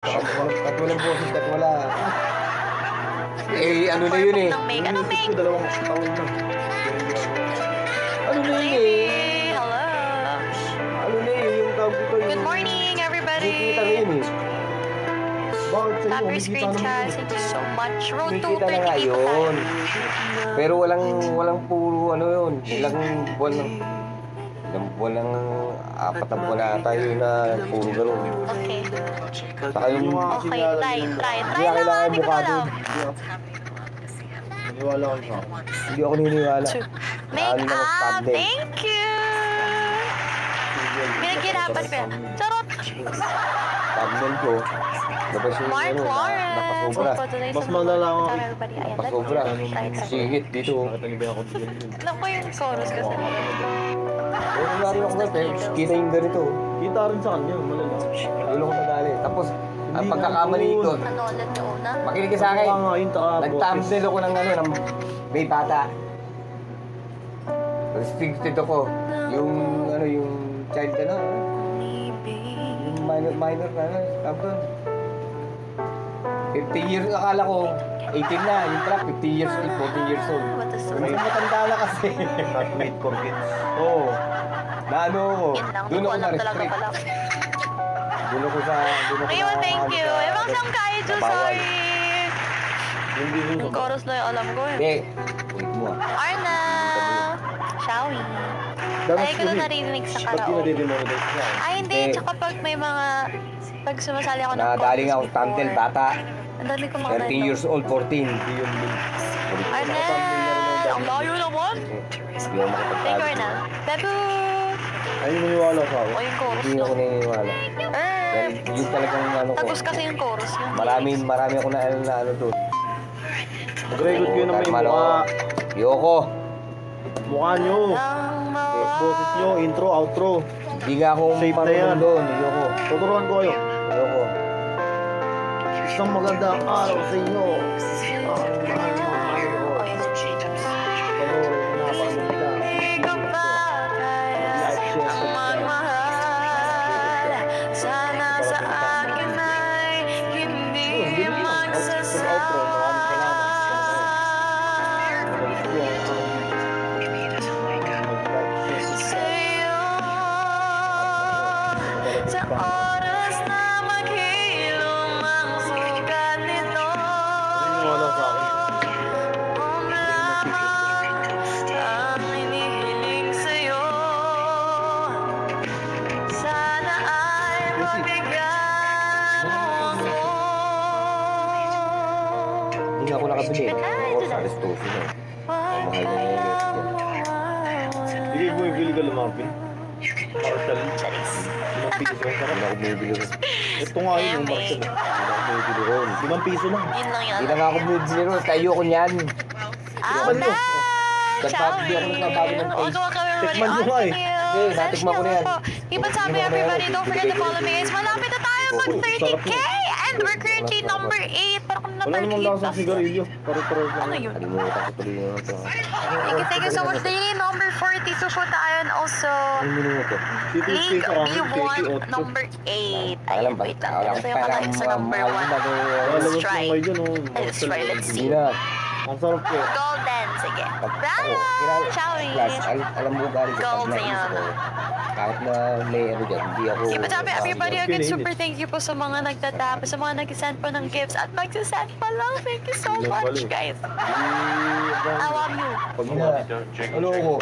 At walang boses at wala. Eh, ano na yun eh. Anong make? Dalawang taon na. Ano na yun eh? Hello. Ano na yun yung tawag ko yung... Good morning, everybody. Nakikita na yun eh. Bakit sa'yo? Tap your Nakikita screen naman chat. yun. Thank you so much. Road to Nakikita na nga 30 people yun. tayo. Pero walang puro ano yun. Ilang buwan lang. Ilang buwan lang, 4 na buwan na tayo na puro gano'n. Okay. Saka yung... Okay, try Hindi lang, kailangan hindi ko mukha alam. doon. Naniwala ko siya. Hindi ako naniniwala. Make up, thank you. Pinaghirapan ko yan. Charot. Thumbnail ko. Tapos yung Mark ano, Lawrence. napasobra. Mas malala ako. Sorry, everybody. Ayan, let's Napasobra. try. Singit dito. Alam ko yung chorus kasi. Eh, kunwari ako ba, kita yung ganito. Kita rin sa kanya, malala. Dulo ko madali. Tapos, ang pagkakamali ito, Ano ulit yung una? makinig ka sa akin. Nag-thumbnail ako ng ano, ng may bata. Restricted ako. Yung, ano, yung child, ano, yung minor na, ano, tawag doon. 50 years, akala ko, 18 na. Yung pala, 50 years old, 40 years old. What is May matanda na kasi. Not made for kids. Oo. Na ano ako. Yun lang, Doon hindi ko ako alam talaga na-restrict. pala. Doon ako sa... Ayun, thank you. Ibang sang kayo, sorry. Hindi rin Yung chorus na yung alam ko eh. Hindi. Wait mo ah. Arna! Shall we? Ay, ko na naririnig sa Ba't di karaoke. nade-demonetize niya? Ay, hindi. Eh. Tsaka pag may mga... Pag sumasali ako ng Nadaling ako contest thumbnail, before. bata. Ang dami ko mga 13 years old, 14. Hindi yun din. Arna! Ang layo naman! Hindi ako Thank you, makapagtabi. Arna. Bebu! Ay, maniwala sa ako. O yung chorus Hindi ako no? naniniwala. Dahil yun talagang ano ko. Tagus kasi yung chorus. Yung Marami ako na ano doon. Mag-record kayo na may Kahit mukha. Yoko. Mukha nyo. Boses nyo, intro, outro. Hindi nga ako Safe na yan. marunong doon. Yoko. Tuturuan ko kayo. Yoko. Isang magandang araw sa inyo. Sa oras na maghilom ang sugat nito, Maniwala sa akin. ang inihiling sa'yo, sana ay mabigyan mo ako. Hindi ako nakabili. Ako sa Aristos. Mahal na yung Hindi mo ibili ka lumapin. Marshall. Charis. Limang piso lang. Hindi ako bumibili ron. Ito nga yun, yung Marshall. Hindi ako bumibili ron. 5 piso lang. Yun lang yun. Hindi na nga ako bumibili ron. Tayo ko niyan. Ah, na! Nagpapabili ako ng bago ng Huwag taste. ka everybody. Tikman nyo nga eh. Hindi, natikman ko na yan. Keep on sabi everybody. Don't forget to follow me guys. Malapit na tayo mag 30K. And we're currently number 8. Parang kung na Wala namang 38 lasang sigarilyo. Paro-paro lang. Ano yun? Kalimutan ko tuloy na ito. Thank you so much. Daily number 42 po tayo. And also, Anong minuto? League sa akin, B1 38. number 8. Alam Ayun, ba? wait lang. Wala Ito yung kalahit sa number 1. Lalabas Let's mo try. kayo dyan, oh. Let's try. Let's Hindi see. na. Ang sarap ko. Golden. Sige. Right. Shall we? Alam mo galing sa Gold pag na yan. kahit na may ano dyan, hindi ako... Keep it up, everybody. Again, super thank you po sa mga nagtatap, sa mga nag-send po ng gifts at mag-send pa lang. Thank you so much, guys. I love you. Pag Ano ako?